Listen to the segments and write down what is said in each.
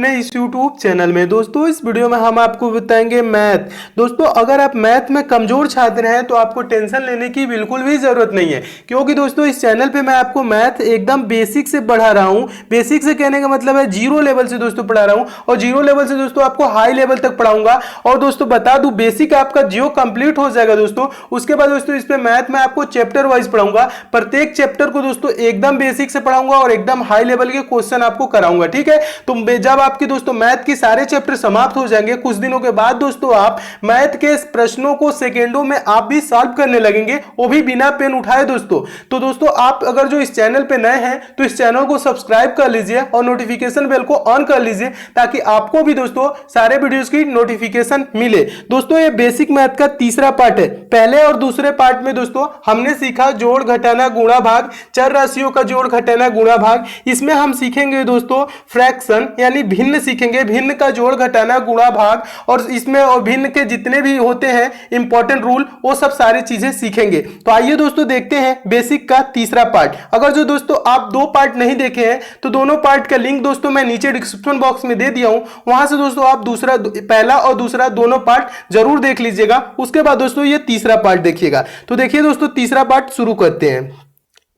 इस YouTube channel में। दोस्तों इस वीडियो में हम आपको बताएंगे मैथ। दोस्तों अगर आप मैथ में कमजोर छात्र हैं तो आपको टेंशन लेने की बिल्कुल भी जरूरत नहीं है, क्योंकि दोस्तों इस चैनल पे मैं आपको मैथ एकदम बेसिक से पढ़ा रहा हूँ। बेसिक से कहने का मतलब है जीरो लेवल से दोस्तों पढ़ा रहा हूँ, और जीरो लेवल से दोस्तों आपको हाई लेवल तक पढ़ाऊंगा। और दोस्तों बता दूं, बेसिक आपका जियो कंप्लीट हो जाएगा दोस्तों, उसके बाद दोस्तों इस पे मैथ में आपको चैप्टर वाइज पढ़ाऊंगा। प्रत्येक चैप्टर को दोस्तों एकदम बेसिक से पढ़ाऊंगा और एकदम हाई लेवल के क्वेश्चन आपको कराऊंगा, ठीक है। तो जब आपकी दोस्तों मैथ के सारे चैप्टर समाप्त हो जाएंगे कुछ दिनों के बाद दोस्तों, आप मैथ के प्रश्नों को सेकेंडों में आप भी सॉल्व करने लगेंगे, वो भी बिना पेन उठाए दोस्तों। तो दोस्तों आप अगर जो इस चैनल पे नए हैं तो इस चैनल को सब्सक्राइब कर लीजिए और नोटिफिकेशन बेल को ऑन कर लीजिए, ताकि आपको भी दोस्तों सारे वीडियोस की नोटिफिकेशन मिले। दोस्तों ये बेसिक मैथ का तीसरा पार्ट है। पहले और दूसरे पार्ट में दोस्तों हमने सीखा जोड़ घटाना गुणा भाग, चर राशियों का जोड़ घटाना गुणा भाग। इसमें हम सीखेंगे दोस्तों फ्रैक्शन यानी भिन्न सीखेंगे, भिन्न का जोड़ घटाना गुणा भाग, और इसमें और भिन्न के जितने भी होते हैं इंपॉर्टेंट रूल वो सब सारी चीजें सीखेंगे। तो आइए दोस्तों देखते हैं बेसिक का तीसरा पार्ट। अगर जो दोस्तों आप दो पार्ट नहीं देखे हैं तो दोनों पार्ट का लिंक दोस्तों मैं नीचे डिस्क्रिप्शन बॉक्स में दे दिया हूं, वहां से दोस्तों आप दूसरा पहला और दूसरा दोनों पार्ट जरूर देख लीजिएगा। उसके बाद दोस्तों ये तीसरा पार्ट देखिएगा। तो देखिए दोस्तों तीसरा पार्ट शुरू करते हैं।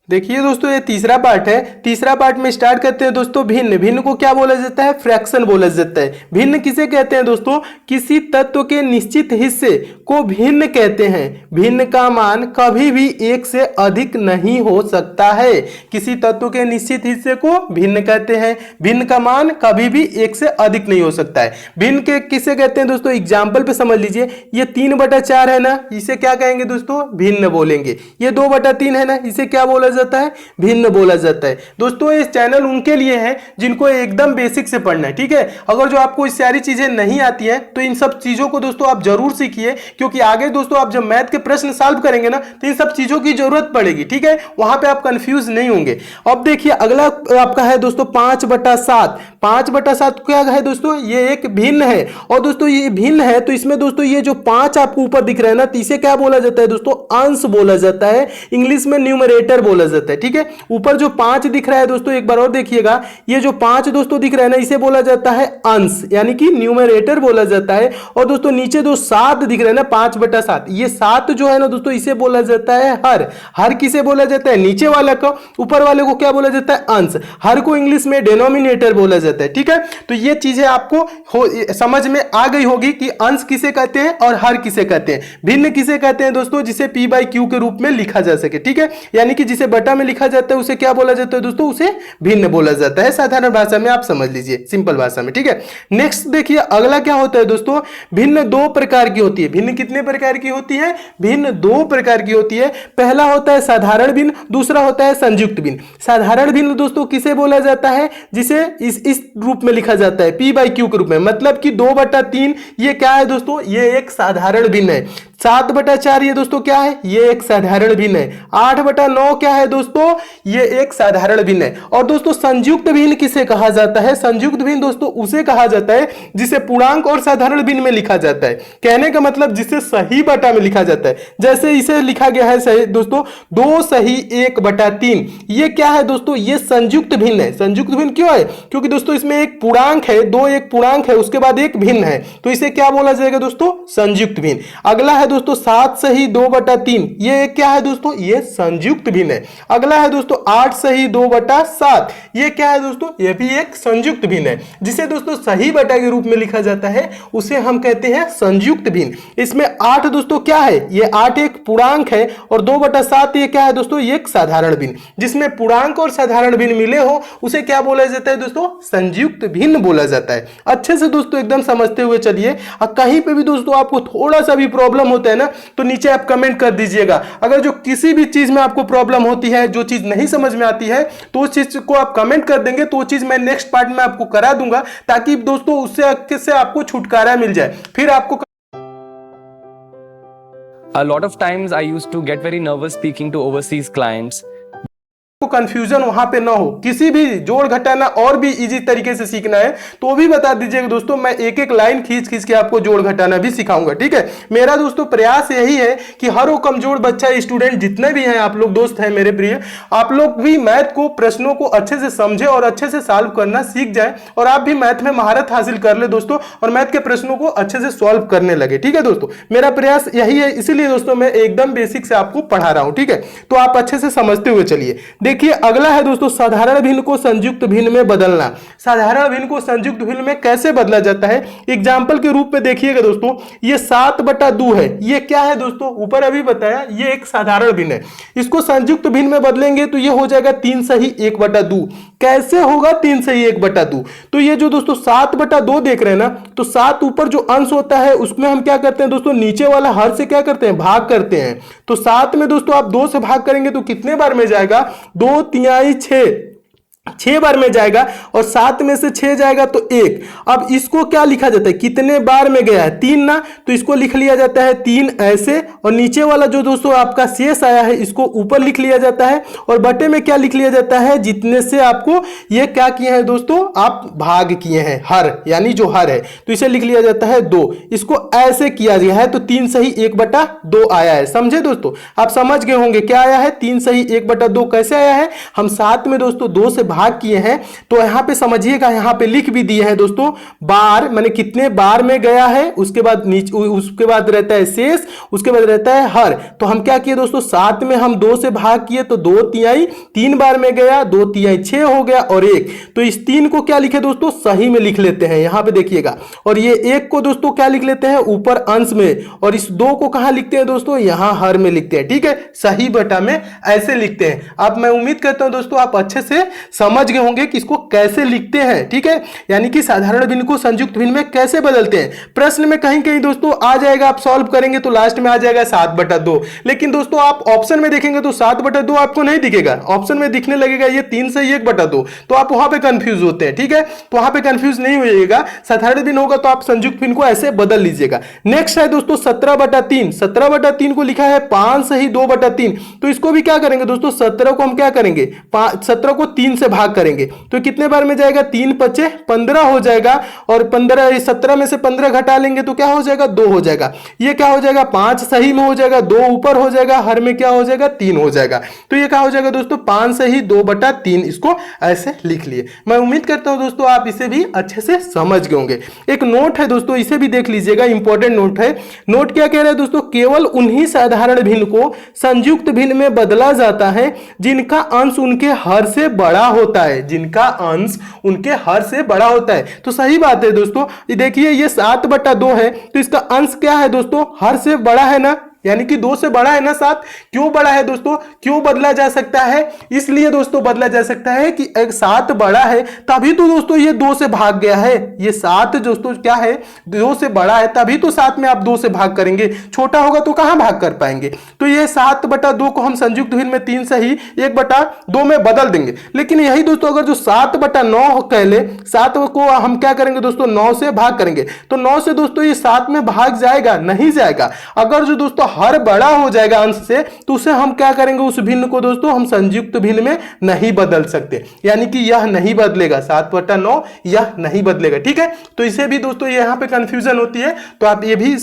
देखिए दोस्तों ये तीसरा पार्ट है। तीसरा पार्ट में स्टार्ट करते हैं दोस्तों भिन्न। भिन्न को क्या बोला जाता है? फ्रैक्शन बोला जाता है। भिन्न किसे कहते हैं दोस्तों? किसी तत्व के निश्चित हिस्से को भिन्न कहते हैं। भिन्न का मान कभी भी एक से अधिक नहीं हो सकता है। किसी तत्व के निश्चित हिस्से को भिन्न कहते हैं। भिन्न का मान कभी भी एक से अधिक नहीं हो सकता है। भिन्न के किसे कहते हैं दोस्तों? एग्जाम्पल पे समझ लीजिए, ये 3/4 है ना, इसे क्या कहेंगे दोस्तों? भिन्न बोलेंगे। ये 2/3 है ना, इसे क्या बोला जाता है? भिन्न बोला जाता है। दोस्तों इस चैनल उनके लिए है जिनको एकदम बेसिक से पढ़ना है, ठीक है। अगर जो आपको इस सारी चीजें नहीं आती है तो इन सब चीजों को दोस्तों आप जरूर सीखिए, क्योंकि आगे दोस्तों आप जब मैथ के प्रश्न सॉल्व करेंगे ना तो इन सब चीजों की जरूरत पड़ेगी, ठीक है। वहां पे आप कंफ्यूज नहीं होंगे। अब देखिए अगला आपका है दोस्तों 5/7। 5/7 क्या है दोस्तों? ये एक भिन्न है, और दोस्तों ये भिन्न है तो इसमें दोस्तों ये जो 5 आपको ऊपर दिख रहा है ना, तो इसे क्या बोला जाता है दोस्तों? अंश बोला जाता है। इंग्लिश में न्यूमरेटर बोला जाता है, ठीक है। ऊपर जो 5 दिख रहा है दोस्तों, एक बार और देखिएगा, ये जो 5 दोस्तों दिख रहा है ना, इसे बोला जाता है अंश यानी कि न्यूमरेटर बोला जाता है। और दोस्तों नीचे जो 7 दिख रहा है ना 5/7, ये 7 जो है ना दोस्तों इसे बोला जाता है हर। हर किसे बोला जाता है? नीचे वाला को। ऊपर वाले को क्या बोला जाता है? अंश। हर को इंग्लिश में डिनोमिनेटर बोला जाता है, ठीक है। तो ये चीजें आपको समझ में आ गई होगी कि अंश किसे कहते हैं और हर किसे कहते हैं। भिन्न किसे कहते हैं दोस्तों? जिसे P/Q के रूप में लिखा जा सके, ठीक है। यानी कि जिसे बटा में लिखा जाता है उसे क्या बोला जाता है दोस्तों? उसे भिन्न बोला जाता है। साधारण भाषा में आप समझ लीजिए, सिंपल भाषा में, ठीक है। नेक्स्ट देखिए अगला क्या होता है दोस्तों? भिन्न 2 प्रकार की होती है। भिन्न कितने प्रकार की होती है? भिन्न 2 प्रकार की होती है। पहला होता है साधारण भिन्न, दूसरा होता है संयुक्त भिन्न। साधारण भिन्न दोस्तों किसे बोला जाता है? जिसे इस रूप में लिखा जाता है P/Q के रूप में, मतलब कि 2/3 ये क्या है दोस्तों? ये एक साधारण भिन्न है। 7/4 ये दोस्तों क्या है? ये एक साधारण भिन्न है। 8/9 क्या है दोस्तों? ये एक साधारण भिन्न है। और दोस्तों संयुक्त भिन्न किसे कहा जाता है? संयुक्त भिन्न दोस्तों उसे कहा जाता है जिसे पूर्णांक और साधारण भिन्न में लिखा जाता है। कहने का मतलब जिसे सही बटा में लिखा जाता है। जैसे इसे लिखा गया है सही दोस्तों 2 सही 1/3, ये क्या है दोस्तों? ये संयुक्त भिन्न है। संयुक्त भिन्न क्यों है? क्योंकि दोस्तों इसमें एक पूर्णांक है, 2 एक पूर्णांक है, उसके बाद एक भिन्न है, तो इसे क्या बोला जाएगा दोस्तों? संयुक्त भिन्न। अगला है दोस्तों 7 सही 2/3, ये क्या है दोस्तों? ये संयुक्त भिन्न है। अगला है दोस्तों 8 सही 2/7, ये क्या है दोस्तों? ये भी एक संयुक्त भिन्न है। जिसे दोस्तों सही बटा के रूप में लिखा जाता है उसे हम कहते हैं संयुक्त भिन्न। इसमें 8 दोस्तों क्या है? ये 8 एक पूर्णांक है, और 2/7 ये क्या है दोस्तों? ये एक साधारण भिन्न। जिसमें पूर्णांक और साधारण भिन्न मिले हो उसे क्या बोला जाता है दोस्तों? संयुक्त भिन्न बोला जाता है। अच्छे से दोस्तों एकदम समझते हुए चलिए। कहीं पे भी दोस्तों आपको थोड़ा सा भी प्रॉब्लम होता है ना तो नीचे आप कमेंट कर दीजिएगा। अगर जो किसी भी चीज में आपको प्रॉब्लम होती है, जो चीज नहीं समझ में आती है, तो उस चीज को आप कमेंट कर देंगे तो वो चीज मैं नेक्स्ट पार्ट में आपको करा दूंगा, ताकि दोस्तों उससे आपको छुटकारा मिल जाए। फिर आपको A lot of times I used to get very nervous speaking to overseas clients. Confusion वहां पे ना हो, किसी भी जोड़ घटाना और भी इजी तरीके से सीखना है तो भी बता दीजिएगा दोस्तों, मैं एक एक लाइन खींच खींच के आपको जोड़ घटाना भी सिखाऊंगा। ठीक है, मेरा दोस्तों प्रयास यही है कि हर वो कमजोर बच्चा, स्टूडेंट जितने भी हैं, आप लोग दोस्त हैं मेरे प्रिय, आप लोग भी मैथ को, प्रश्नों को अच्छे से समझे और अच्छे से सॉल्व करना सीख जाए और आप भी मैथ में महारत हासिल कर ले दोस्तों और मैथ के प्रश्नों को अच्छे से सॉल्व करने लगे। ठीक है दोस्तों, मेरा प्रयास यही है, इसीलिए दोस्तों मैं एकदम बेसिक से आपको पढ़ा रहा हूं। ठीक है, तो आप अच्छे से समझते हुए चलिए। देखिए अगला है दोस्तों साधारण भिन्न को संयुक्त भिन्न में बदलना। साधारण भिन्न को संयुक्त भिन्न में कैसे बदला जाता है, एग्जाम्पल के रूप में देखिएगा दोस्तों, ये 7/2 है, ये क्या है दोस्तों, ऊपर अभी बताया, ये एक साधारण भिन्न है। इसको संयुक्त भिन्न में बदलेंगे तो ये हो जाएगा 3 सही 1/2। कैसे होगा 3 सही 1/2, तो ये जो दोस्तों 7/2 देख रहे हैं ना, तो 7 ऊपर जो अंश होता है उसमें हम क्या करते हैं दोस्तों, नीचे वाला हर से क्या करते हैं, भाग करते हैं। तो 7 में दोस्तों आप 2 से भाग करेंगे तो कितने बार में जाएगा, 2 तिहाई 6 बार में जाएगा, और 7 में से 6 जाएगा तो 1। अब इसको क्या लिखा जाता है, कितने बार में गया है, 3 ना, तो इसको लिख लिया जाता है 3 ऐसे, और नीचे वाला जो दोस्तों आपका शेष आया है इसको ऊपर लिख लिया जाता है, और बटे में क्या लिख लिया जाता है, जितने से आपको ये क्या किए हैं दोस्तों, आप भाग किए हैं, हर, यानी जो हर है तो इसे लिख लिया जाता है 2। इसको ऐसे किया गया है तो 3 सही 1/2 आया है। समझे दोस्तों, आप समझ गए होंगे क्या आया है, 3 सही 1/2 कैसे आया है, हम 7 में दोस्तों 2 से भाग किए हैं, तो यहां पे समझिएगा, यहां पे लिख भी दिए हैं दोस्तों, बार माने कितने बार में गया है, उसके बाद नीचे, उसके बाद रहता है शेष, उसके बाद रहता है हर। तो हम क्या किए दोस्तों, 7 में हम 2 से भाग किए तो 2 तिहाई 3 बार में गया, 2 तिहाई 6 हो गया और 1। तो इस 3 को क्या लिखे दोस्तों, सही में लिख लेते हैं, यहां पे देखिएगा, और ये 1 को दोस्तों क्या लिख लेते हैं, ऊपर अंश में, और इस 2 को कहां लिखते हैं दोस्तों, यहां हर में लिखते हैं। ठीक है, सही बटा में ऐसे लिखते हैं। अब मैं उम्मीद करता हूं दोस्तों आप अच्छे से समझ गए होंगे कि इसको कैसे लिखते हैं। ठीक है, यानी कि साधारण भिन्न को संयुक्त भिन्न में कैसे बदलते हैं। प्रश्न में कहीं कहीं दोस्तों आ जाएगा, आप सॉल्व करेंगे तो लास्ट में आ जाएगा 7/2, लेकिन दोस्तों आप ऑप्शन में देखेंगे तो 7/2 आपको नहीं दिखेगा, ऑप्शन में दिखने लगेगा ये 3 सही 1/2, तो आप वहां पे कंफ्यूज होते हैं। ठीक है, तो वहां पे कंफ्यूज नहीं होइएगा, साधारण भिन्न होगा तो आप संयुक्त भिन्न को ऐसे बदल लीजिएगा। नेक्स्ट है दोस्तों 17/3। 17/3 को लिखा है 5 सही 2/3, तो इसको भी क्या करेंगे दोस्तों, 17 को हम क्या करेंगे, 17 को 3 से भाग करेंगे तो कितने बार में जाएगा, 3 5 15 हो जाएगा, और 15, 17 में से 15 घटा लेंगे तो क्या हो जाएगा, 2 हो जाएगा। ये क्या हो जाएगा, 5 सही में हो जाएगा, 2 ऊपर हो जाएगा, हर में क्या हो जाएगा, 3 हो जाएगा। तो ये क्या हो जाएगा दोस्तों, 5 सही 2/3, इसको ऐसे लिख लिए। मैं उम्मीद करता हूं दोस्तों आप इसे भी अच्छे से समझ गए होंगे। एक नोट है दोस्तों, इसे भी देख लीजिएगा, इंपॉर्टेंट नोट है। नोट क्या कह रहा है दोस्तों, केवल उन्हीं साधारण भिन्न को संयुक्त भिन्न में बदला जाता है जिनका अंश उनके हर से बड़ा होता है, जिनका अंश उनके हर से बड़ा होता है। तो सही बात है दोस्तों, देखिए ये 7/2 है तो इसका अंश क्या है दोस्तों, हर से बड़ा है ना, यानी कि 2 से बड़ा है ना 7। क्यों बड़ा है दोस्तों, क्यों बदला जा सकता है, इसलिए दोस्तों बदला जा सकता है कि एक 7 बड़ा है तभी तो दोस्तों ये 2 से भाग गया है। ये 7 दोस्तों क्या है, 2 से बड़ा है तभी तो 7 में आप 2 से भाग करेंगे, छोटा होगा तो कहां भाग कर पाएंगे। तो ये 7/2 को हम संयुक्त भिन्न में 3 सही 1/2 में बदल देंगे। लेकिन यही दोस्तों अगर जो 7/9 कह ले, 7 को हम क्या करेंगे दोस्तों, 9 से भाग करेंगे, तो 9 से दोस्तों ये 7 में भाग जाएगा, नहीं जाएगा। अगर जो दोस्तों हर बड़ा हो जाएगा अंश से, तो उसे हम क्या करेंगे, उस भिन्न को दोस्तों हम संयुक्त भिन्न में नहीं बदल सकते, यानी कि यह नहीं बदलेगा, 7/9 यह नहीं बदलेगा। ठीक है, तो इसे भी दोस्तों यहाँ पे कंफ्यूजन होती है, तो आप ये भी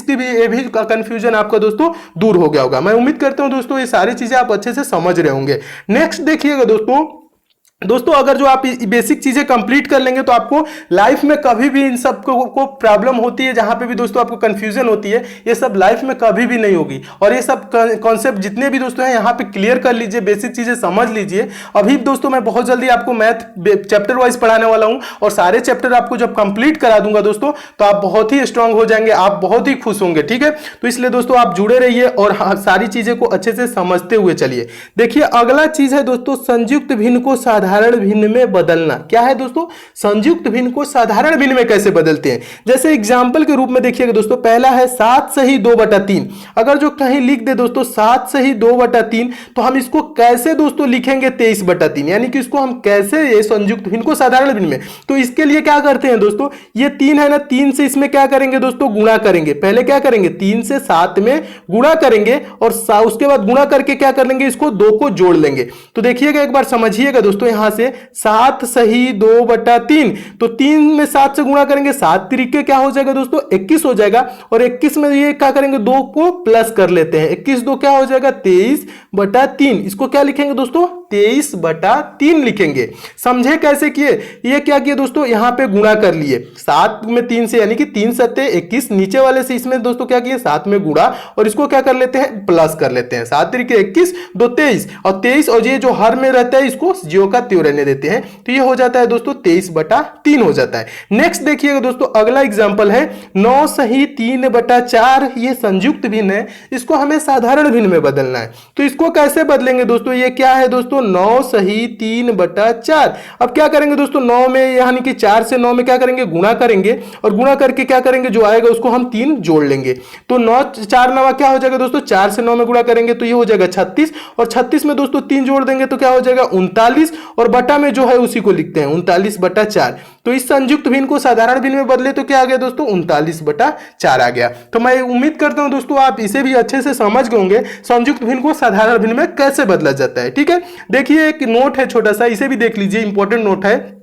कंफ्यूजन आपका दोस्तों दूर हो गया होगा। मैं उम्मीद करता हूं दोस्तों ये सारी चीजें आप अच्छे से समझ रहे होंगे। नेक्स्ट देखिएगा दोस्तों अगर जो आप बेसिक चीजें कंप्लीट कर लेंगे तो आपको लाइफ में कभी भी इन सब को प्रॉब्लम होती है, जहां पे भी दोस्तों आपको कंफ्यूजन होती है, ये सब लाइफ में कभी भी नहीं होगी। और ये सब कॉन्सेप्ट जितने भी दोस्तों हैं यहाँ पे क्लियर कर लीजिए, बेसिक चीजें समझ लीजिए। अभी दोस्तों मैं बहुत जल्दी आपको मैथ चैप्टर वाइज पढ़ाने वाला हूँ, और सारे चैप्टर आपको जब कंप्लीट करा दूंगा दोस्तों तो आप बहुत ही स्ट्रांग हो जाएंगे, आप बहुत ही खुश होंगे। ठीक है, तो इसलिए दोस्तों आप जुड़े रहिए और सारी चीजें को अच्छे से समझते हुए चलिए। देखिए अगला चीज है दोस्तों, संयुक्त भिन्न को साधारण साधारण भिन्न में बदलना। क्या है दोस्तों? संयुक्त भिन्न को साधारण भिन्न में कैसे बदलते हैं। जैसे एग्जाम्पल के रूप में देखिएगा दोस्तों, पहला है 7 सही 2/3। अगर जो कहीं लिख दे दोस्तों 7 सही 2/3, तो हम इसको कैसे दोस्तों लिखेंगे 23/3, यानी कि इसको हम कैसे ये संयुक्त भिन्न को साधारण भिन्न में। तो इसके लिए क्या करते हैं दोस्तों, ये 3 है ना, 3 से इसमें क्या करेंगे दोस्तों, गुणा करेंगे। पहले क्या करेंगे, 3 से 7 में गुणा करेंगे और उसके बाद गुणा करके क्या कर लेंगे, इसको 2 को जोड़ लेंगे। तो देखिएगा एक बार समझिएगा दोस्तों, यहां से 7 सही 2/3, तो 3 में 7 से गुणा करेंगे, 7 तरीके क्या हो जाएगा दोस्तों 21 हो जाएगा। और 21 में ये क्या करेंगे, 2 को प्लस कर लेते हैं, 21 2 क्या हो जाएगा 23/3। इसको क्या लिखेंगे दोस्तों 23/3 लिखेंगे। समझे कैसे किए, ये क्या किए दोस्तों, यहां पे गुणा कर लिए 7 में 3 से, यानी कि 3 सत्ते 21, नीचे वाले से इसमें दोस्तों क्या किए 7 में गुणा, और इसको क्या कर लेते हैं प्लस कर लेते हैं। 7 तरीके 21 2 23, और 23 और ये जो हर में रहता है इसको ज्यों का त्यों रहने देते हैं, तो ये हो जाता है दोस्तों 23/3 हो जाता है। नेक्स्ट देखिएगा दोस्तों, अगला एग्जांपल है 9 सही 3/4। ये संयुक्त भिन्न है, इसको हमें साधारण भिन्न में बदलना है। तो इसको कैसे बदलेंगे दोस्तों, ये क्या है दोस्तों 9 सही 3/4। अब क्या करेंगे दोस्तों, 9 में यानी कि 4 से 9 में क्या करेंगे, गुणा करेंगे, और गुणा करके क्या करेंगे, जो आएगा उसको हम 3 जोड़ लेंगे। तो 9 4 9 क्या हो जाएगा दोस्तों, 4 से 9 में गुणा करेंगे तो ये हो जाएगा 36, और 36 में दोस्तों 3 जोड़ देंगे तो क्या हो जाएगा 39, और बटा में जो है उसी को लिखते हैं 39/4। तो इस संयुक्त भिन्न को साधारण भिन्न में बदले तो क्या आ गया दोस्तों 39/4 आ गया। तो मैं उम्मीद करता हूं दोस्तों आप इसे भी अच्छे से समझ गए होंगे, संयुक्त भिन्न को साधारण भिन्न में कैसे बदला जाता है। ठीक है, देखिए एक नोट है छोटा सा, इसे भी देख लीजिए, इंपॉर्टेंट नोट है।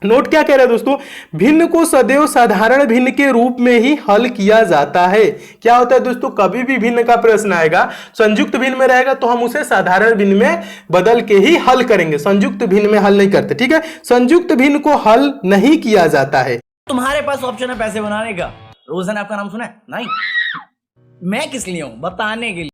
नोट क्या कह रहा है दोस्तों, भिन्न को सदैव साधारण भिन्न के रूप में ही हल किया जाता है। क्या होता है दोस्तों, कभी भी भिन्न का प्रश्न आएगा संयुक्त भिन्न में रहेगा तो हम उसे साधारण भिन्न में बदल के ही हल करेंगे, संयुक्त भिन्न में हल नहीं करते। ठीक है, संयुक्त भिन्न को हल नहीं किया जाता है। तुम्हारे पास ऑप्शन है पैसे बनाने का, रोशन आपका नाम सुना है? नहीं, मैं किस लिए हूं, बताने के लिए।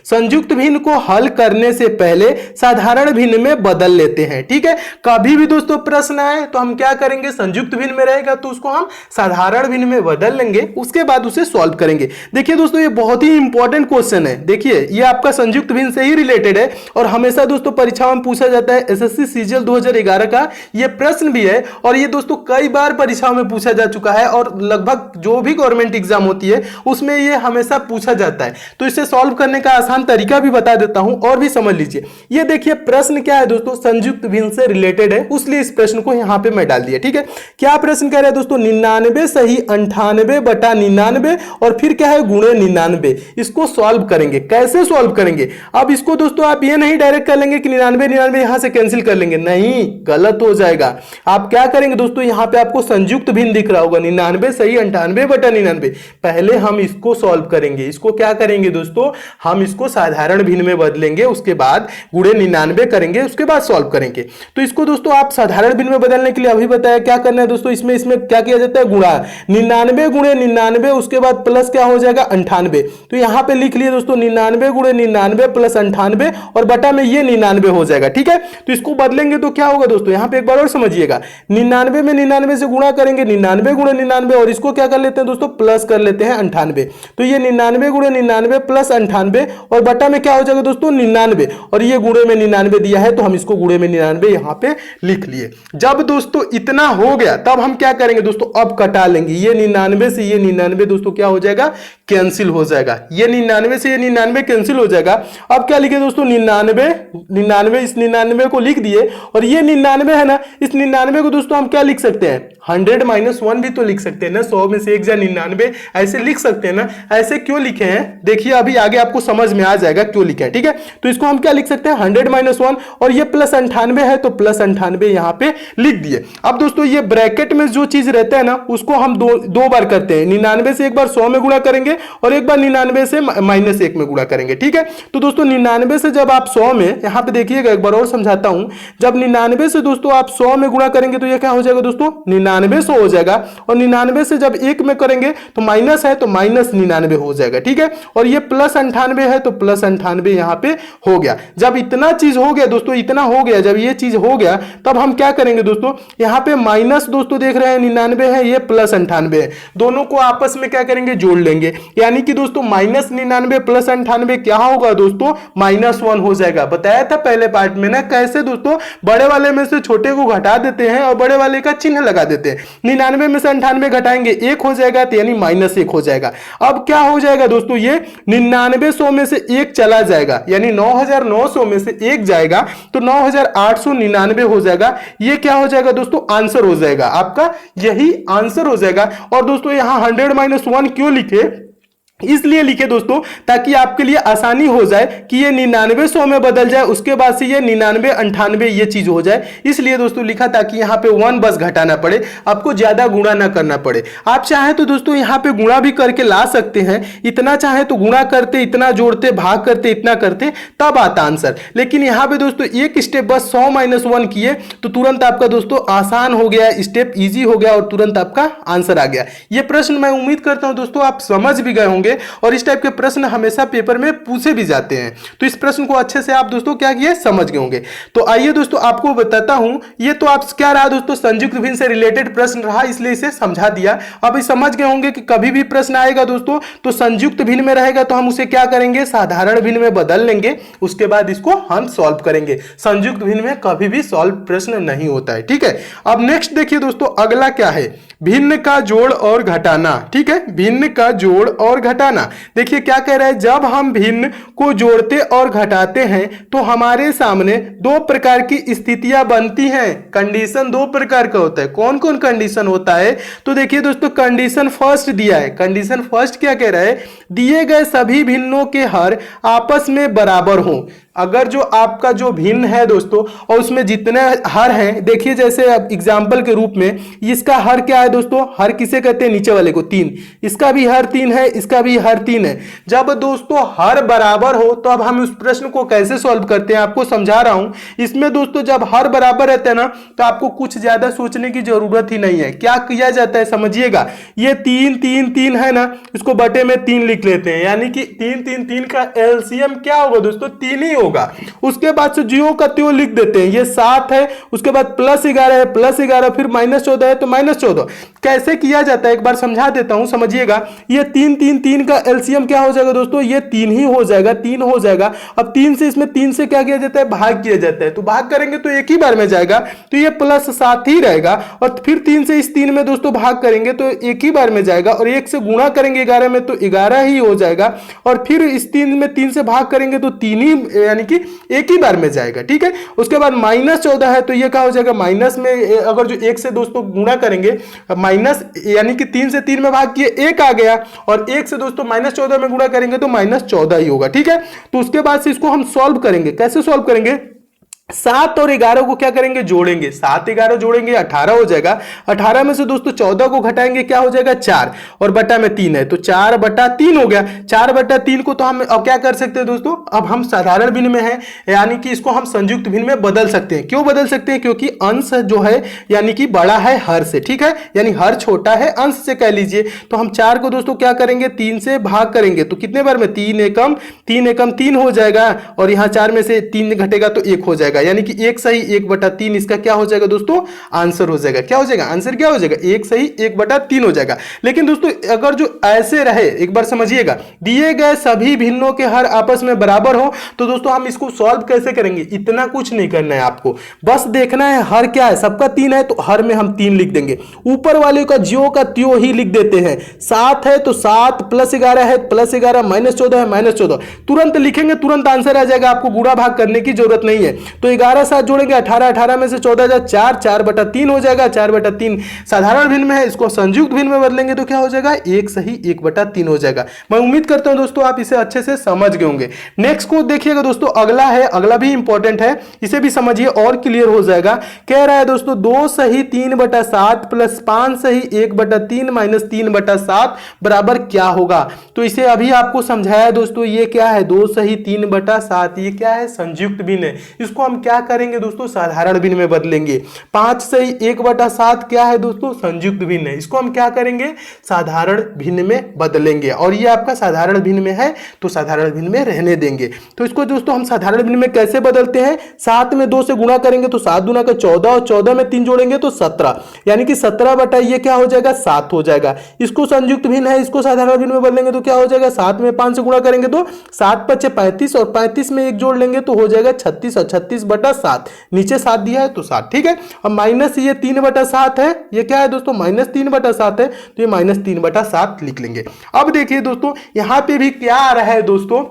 संयुक्त भिन्न को हल करने से पहले साधारण भिन्न में बदल लेते हैं। ठीक है, कभी भी दोस्तों प्रश्न आए तो हम क्या करेंगे, संयुक्त भिन्न में रहेगा तो उसको हम साधारण भिन्न में बदल लेंगे, उसके बाद उसे सॉल्व करेंगे। देखिए दोस्तों ये बहुत ही इंपॉर्टेंट क्वेश्चन है। देखिए ये आपका संयुक्त भिन्न से ही रिलेटेड है, और हमेशा दोस्तों परीक्षाओं में पूछा जाता है। एसएससी सीजीएल 2011 का ये प्रश्न भी है, और ये दोस्तों कई बार परीक्षाओं में पूछा जा चुका है, और लगभग जो भी गवर्नमेंट एग्जाम होती है उसमें ये हमेशा पूछा जाता है। तो इसे सॉल्व करने का आसान तरीका भी बता देता हूं, और भी समझ लीजिए। ये देखिए प्रश्न क्या है दोस्तों, संयुक्त भिन्न से रिलेटेड है, उसलिए इस प्रश्न को यहां पे मैं डाल दिया। ठीक है, क्या प्रश्न कह रहा है दोस्तों, 99 सही 98/99, और फिर क्या है गुणे 99। इसको सॉल्व करेंगे, कैसे सॉल्व करेंगे। अब इसको दोस्तों आप ये नहीं डायरेक्ट कर लेंगे कि 99 यहां से कैंसिल कर लेंगे, नहीं, गलत हो जाएगा। आप क्या करेंगे दोस्तों, यहां पे आपको संयुक्त भिन्न दिख रहा होगा 99 सही 98/99। पहले हम इसको सॉल्व करेंगे, इसको क्या करेंगे दोस्तों, हम इसको साधारण भिन्न में बदलेंगे, उसके बाद गुणे 99 करेंगे, उसके बाद सॉल्व करेंगे। तो इसको दोस्तों आप साधारण भिन्न में बदलने के लिए अभी बताया क्या करना है दोस्तों, इसमें क्या किया जाता है, गुणा 99 गुणे 99, उसके बाद प्लस क्या हो जाएगा 98। तो यहां पे लिख लिए दोस्तों 99 गुणे 99 प्लस 98, और बटा में ये 99 हो जाएगा। ठीक है, तो इसको बदलेंगे तो क्या होगा दोस्तों, यहां पे एक बार और समझिएगा, 99 में 99 से गुणा करेंगे, 99 गुणे 99, और इसको क्या कर लेते हैं दोस्तों प्लस कर लेते हैं 98। तो ये 99 गुणे 99 प्लस 98, और बटा में क्या हो जाएगा दोस्तों 99, और ये गुणे में 99 दिया है तो हम इसको गुणे में 99 यहां पे लिख लिए। जब दोस्तों इतना हो गया तब हम क्या करेंगे दोस्तों, अब कटा लेंगे। ये 99 से ये 99 दोस्तों क्या हो जाएगा, कैंसिल हो जाएगा। ये 99 से ये 99 कैंसिल हो जाएगा। अब क्या लिखे दोस्तों 99 इस 99 को लिख दिए, और ये 99 है ना, इस 99 को दोस्तों हम क्या लिख सकते हैं 100 - 1 भी तो लिख सकते हैं ना, 100 में से 1 जा 99 ऐसे लिख सकते हैं ना। ऐसे क्यों लिखे हैं देखिए, अभी आगे आपको समझ में आ जाएगा क्यों लिखे हैं। ठीक है, तो इसको हम क्या लिख सकते हैं 100 - 1, और ये प्लस 98 है तो प्लस 98 यहां पे लिख दिए। अब दोस्तों ये ब्रैकेट में जो चीज रहता है ना उसको हम दो बार करते हैं, 99 से एक बार 100 में गुणा करेंगे, और एक बार 99 से -1 में गुणा करेंगे। ठीक है, तो दोस्तों 99 से जब आप 100 में, यहां पे देखिएगा एक बार और समझाता हूं, जब 99 से दोस्तों आप 100 में गुणा करेंगे तो ये क्या हो जाएगा दोस्तों 99 100 हो जाएगा, और 99 से जब 1 में करेंगे तो माइनस है तो -99 हो जाएगा। ठीक है, और ये प्लस 98 है तो प्लस 98 यहां पे हो गया। जब इतना चीज हो गया दोस्तों, इतना हो गया, जब ये चीज हो गया तब हम क्या करेंगे दोस्तों, यहां पे माइनस दोस्तों देख रहे हैं 99 है, ये प्लस 98 है, दोनों को आपस में क्या करेंगे जोड़ लेंगे। यानी कि दोस्तों -99 प्लस 98 क्या होगा दोस्तों, -1 हो जाएगा। बताया था पहले पार्ट में ना कैसे दोस्तों बड़े वाले में से छोटे को घटा देते हैं और बड़े वाले का चिन्ह लगा देते हैं। 99 में से 98 घटाएंगे 1 हो जाएगा, तो यानी -1 हो जाएगा। अब क्या हो जाएगा दोस्तों, ये 9900 में से 1 चला जाएगा, यानी 9900 में से 1 जाएगा तो 9899 हो जाएगा। ये क्या हो जाएगा दोस्तों, आंसर हो जाएगा आपका, यही आंसर हो जाएगा। और दोस्तों यहां 100 - 1 क्यों लिखे, इसलिए लिखे दोस्तों ताकि आपके लिए आसानी हो जाए कि ये 9900 में बदल जाए, उसके बाद से ये 99 98 ये चीज हो जाए, इसलिए दोस्तों लिखा ताकि यहां पे 1 बस घटाना पड़े, आपको ज्यादा गुणा ना करना पड़े। आप चाहे तो दोस्तों यहां पे गुणा भी करके ला सकते हैं, इतना चाहे तो गुणा करते, इतना जोड़ते, भाग करते, इतना करते, तब आता आंसर। लेकिन यहां पे दोस्तों एक स्टेप बस 100 - 1 किए तो तुरंत आपका दोस्तों आसान हो गया, स्टेप ईजी हो गया और तुरंत आपका आंसर आ गया। ये प्रश्न मैं उम्मीद करता हूं दोस्तों आप समझ भी गए होंगे, और इस टाइप के प्रश्न हमेशा पेपर में पूछे भी जाते हैं, तो इस प्रश्न को अच्छे से आप दोस्तों क्या किए, समझ गए होंगे। तो आइए दोस्तों आपको बताता हूं, ये तो आप क्या रहा दोस्तों, संयुक्त भिन्न से रिलेटेड प्रश्न रहा, इसलिए इसे समझा दिया। अब इस समझ गए होंगे कि कभी भी प्रश्न आएगा दोस्तों तो संयुक्त भिन्न में रहेगा तो हम उसे क्या करेंगे, साधारण भिन्न में बदल लेंगे, उसके बाद इसको हम सॉल्व करेंगे। संयुक्त भिन्न में कभी भी सॉल्व प्रश्न नहीं होता है, ठीक है। अब नेक्स्ट देखिए दोस्तों अगला क्या है, भिन्न का जोड़ और घटाना, ठीक है, भिन्न का जोड़ और घटाना। देखिए क्या कह रहा है, जब हम भिन्न को जोड़ते और घटाते हैं तो हमारे सामने दो प्रकार की स्थितियां बनती हैं। कंडीशन दो प्रकार का होता है, कौन कौन कंडीशन होता है, तो देखिए दोस्तों कंडीशन फर्स्ट दिया है। कंडीशन फर्स्ट क्या कह रहा है, दिए गए सभी भिन्नों के हर आपस में बराबर हों। अगर जो आपका जो भिन्न है दोस्तों और उसमें जितने हर हैं, देखिए जैसे एग्जाम्पल के रूप में इसका हर क्या है दोस्तों, हर किसे कहते हैं, नीचे वाले को 3, इसका भी हर 3 है, इसका भी हर 3 है। जब दोस्तों हर बराबर हो तो अब हम उस प्रश्न को कैसे सॉल्व करते हैं आपको समझा रहा हूं। इसमें दोस्तों जब हर बराबर रहते हैं ना तो आपको कुछ ज्यादा सोचने की जरूरत ही नहीं है। क्या किया जाता है समझिएगा, ये 3 3 3 है ना, इसको बटे में 3 लिख लेते हैं, यानी कि 3 3 3 का एलसीएम क्या होगा दोस्तों, 3 ही होगा। उसके बाद से ज्यों का त्यों लिख देते हैं, ये 7 है, उसके बाद +11 है, +11 फिर -14 है तो -14। कैसे किया जाता है एक बार समझा देता हूं, समझिएगा। ये 3 3 3 का एलसीएम क्या हो जाएगा दोस्तों, ये 3 ही हो जाएगा, 3 हो जाएगा। अब 3 से इसमें 3 से क्या किया जाता है, भाग किया जाता है, तो भाग करेंगे तो एक ही बार में जाएगा, तो ये +7 ही रहेगा। और फिर 3 से इस 3 में दोस्तों भाग करेंगे तो एक ही बार में जाएगा, और 1 से गुणा करेंगे 11 में तो 11 ही हो जाएगा। और फिर इस 3 में 3 से भाग करेंगे तो 3 ही, यानी कि एक ही बार में जाएगा, ठीक है। उसके बाद -14 है तो ये क्या हो जाएगा, माइनस में अगर जो 1 से दोस्तों गुणा करेंगे माइनस, यानी कि 3 से 3 में भाग किए 1 आ गया, और 1 से दोस्तों -14 में गुणा करेंगे तो -14 ही होगा, ठीक है। तो उसके बाद से इसको हम सॉल्व करेंगे, कैसे सॉल्व करेंगे, 7 और 11 को क्या करेंगे, जोड़ेंगे, 7 11 जोड़ेंगे 18 हो जाएगा। 18 में से दोस्तों 14 को घटाएंगे क्या हो जाएगा, 4, और बटा में 3 है तो 4/3 हो गया। 4/3 को तो हम अब क्या कर सकते हैं दोस्तों, अब हम साधारण भिन्न में है, यानी कि इसको हम संयुक्त भिन्न में बदल सकते हैं। क्यों बदल सकते हैं, क्योंकि अंश जो है यानी कि बड़ा है हर से, ठीक है, यानी हर छोटा है अंश से कह लीजिए। तो हम 4 को दोस्तों क्या करेंगे, 3 से भाग करेंगे तो कितने बार में, 3 एकम 3 हो जाएगा, और यहां 4 में से 3 घटेगा तो 1 हो जाएगा, यानी कि 1 सही 1/3 इसका क्या हो जाएगा दोस्तों, आंसर हो जाएगा। क्या हो जाएगा, आंसर क्या हो जाएगा, 1 सही 1/3 हो जाएगा। लेकिन दोस्तों अगर जो ऐसे रहे, एक बार समझिएगा, दिए गए सभी भिन्नों के हर आपस में बराबर हो तो दोस्तों हम इसको सॉल्व कैसे करेंगे, इतना कुछ नहीं करना है आपको, बस देखना है हर क्या है, सबका 3 है तो हर में हम 3 लिख देंगे, ऊपर वाले का ज्यों का त्यों ही लिख देते हैं। 7 है तो 7, +11 है, +11, -14 है, -14, तुरंत लिखेंगे, तुरंत आंसर आ जाएगा, आपको गुणा भाग करने की जरूरत नहीं है। तो 11 साथ जोड़ेंगे 18, 18 में से 14 जा 4, 4/3 हो जाएगा, 4/3 साधारण भिन्न में है, इसको संयुक्त भिन्न में बदलेंगे तो क्या हो जाएगा, 1 सही 1/3 हो जाएगा। मैं उम्मीद करता हूं दोस्तों आप इसे अच्छे से समझ गए होंगे। नेक्स्ट को देखिएगा दोस्तों, अगला है, अगला भी इंपॉर्टेंट है, इसे भी समझिए और क्लियर हो जाएगा। कह रहा है दोस्तों 2 सही 3/7 + 5 सही 1/3 - 3/7 बराबर क्या होगा। तो इसे अभी आपको समझाया दोस्तों, ये क्या है, 2 सही 3/7, ये क्या है, संयुक्त भिन्न है। इसको हम हम क्या करेंगे दोस्तों, साधारण भिन्न में बदलेंगे। 5 से 1/7 क्या है दोस्तों, संयुक्त भिन्न है। इसको हम क्या करेंगे, साधारण भिन्न में बदलेंगे। और ये आपका साधारण भिन्न में है तो साधारण भिन्न में रहने देंगे। तो इसको दोस्तों हम साधारण भिन्न में कैसे बदलते हैं, 7 में 2 से गुणा करेंगे तो 7 दूना का 14 और 14 में 3 जोड़ेंगे तो 17, यानी कि 17 बटा ये क्या हो जाएगा, 7 हो जाएगा। इसको संयुक्त भिन्न है, इसको साधारण भिन्न में बदलेंगे तो क्या हो जाएगा, 7 में 5 से गुणा करेंगे तो 7 × 5 = 35 और 35 में 1 जोड़ लेंगे तो हो जाएगा 36 और 36/7। नीचे 7 दिया है तो 7, ठीक है। अब माइनस ये 3/7 है, ये क्या है दोस्तों, -3/7 है, तो ये -3/7 लिख लेंगे। अब देखिए दोस्तों यहां पे भी क्या आ रहा है दोस्तों,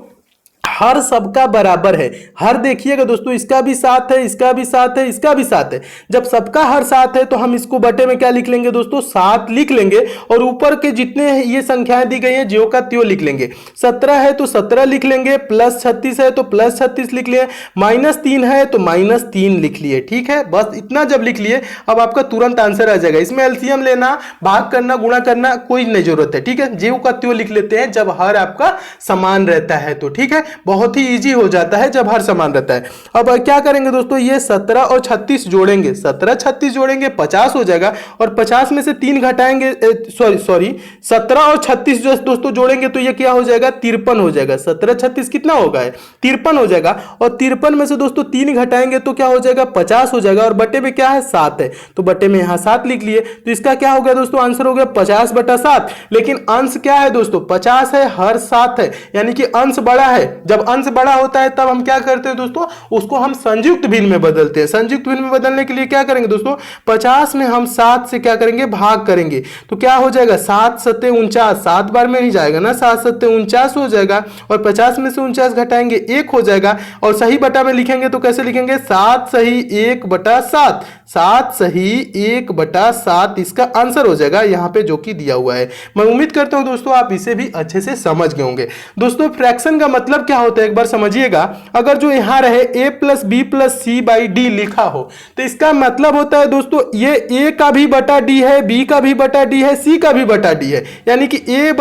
हर सबका बराबर है। हर देखिएगा दोस्तों, इसका भी 7 है, इसका भी 7 है, इसका भी 7 है। जब सबका हर 7 है तो हम इसको बटे में क्या लिख लेंगे दोस्तों, 7 लिख लेंगे। और ऊपर के जितने ये संख्याएं दी गई है ज्यों का त्यों लिख लेंगे। 17 है तो 17 लिख लेंगे, +36 है तो +36 लिख लिए, -3 है तो -3 लिख लिए, ठीक है। बस इतना जब लिख लिए अब आपका तुरंत आंसर आ जाएगा। इसमें एलसीएम लेना, भाग करना, गुणा करना कोई नहीं जरूरत है, ठीक है। ज्यों का त्यों लिख लेते हैं जब हर आपका समान रहता है तो, ठीक है। बहुत ही इजी हो जाता है जब हर समान रहता है। अब क्या करेंगे दोस्तों, ये 17 और 36 जोड़ेंगे, 17 36 जोड़ेंगे 50 हो जाएगा। और 50 में से 3 घटाएंगे, सॉरी 17 और 36 जो दोस्तों जोड़ेंगे तो ये क्या हो जाएगा, 53 हो जाएगा। 17 36 कितना होगा, 53 हो जाएगा। और 53 में से दोस्तों 3 घटाएंगे तो क्या हो जाएगा, 50 हो जाएगा। और बटे में क्या है, 7 है, तो बटे में यहां 7 लिख लिए। तो इसका क्या हो गया दोस्तों, आंसर हो गया 50/7। लेकिन अंश क्या है दोस्तों, 50 है, हर 7 है, यानी कि अंश बड़ा है। जब अंश बड़ा होता है तब हम क्या करते हैं दोस्तों, उसको हम संयुक्त भिन्न में बदलते हैं। संयुक्त भिन्न में बदलने के लिए क्या करेंगे दोस्तों, 50 में हम 7 से क्या करेंगे, भाग करेंगे। तो क्या हो जाएगा, 7 × 7 = 49, 7 बार में नहीं जाएगा ना, 7 × 7 = 49 हो जाएगा। और 50 में से 49 घटाएंगे 1 हो जाएगा। और सही बटा में लिखेंगे तो कैसे लिखेंगे, 7 सही 1/7, 7 सही 1/7 इसका आंसर हो जाएगा यहाँ पे जो कि दिया हुआ है। मैं उम्मीद करता हूं दोस्तों आप इसे भी अच्छे से समझ गए होंगे। दोस्तों फ्रैक्शन का मतलब क्या होता है एक बार समझिएगा। अगर जो यहां रहे a + b + c/d लिखा हो तो इसका मतलब होता है दोस्तों ये a का भी बटा d है, b का भी बटा d है, c का भी बटा d है, यानी कि a/d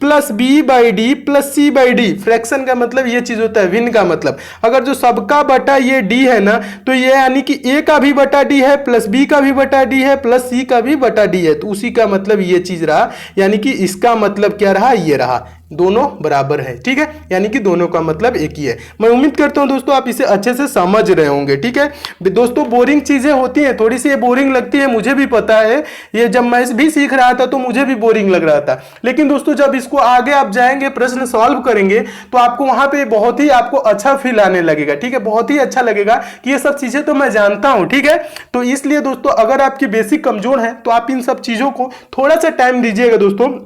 + b/d + c/d। फ्रैक्शन का मतलब ये चीज होता है, भिन्न का मतलब। अगर जो सबका बटा ये d है ना तो ये यानी कि a का भी बटा d है, +b का भी बटा d है, +c का भी बटा d है, तो उसी का मतलब ये चीज रहा। यानी कि इसका मतलब क्या रहा, ये रहा, दोनों बराबर है, ठीक है। यानी कि दोनों का मतलब एक ही है। मैं उम्मीद करता हूं दोस्तों आप इसे अच्छे से समझ रहे होंगे, ठीक है। दोस्तों बोरिंग चीजें होती हैं, थोड़ी सी ये बोरिंग लगती है, मुझे भी पता है। ये जब मैं भी सीख रहा था तो मुझे भी बोरिंग लग रहा था। लेकिन दोस्तों जब इसको आगे आप जाएंगे, प्रश्न सॉल्व करेंगे तो आपको वहां पे बहुत ही आपको अच्छा फील आने लगेगा, ठीक है। बहुत ही अच्छा लगेगा कि ये सब चीजें तो मैं जानता हूं, ठीक है। तो इसलिए दोस्तों अगर आपकी बेसिक कमजोर है तो आप इन सब चीजों को थोड़ा सा टाइम दीजिएगा दोस्तों,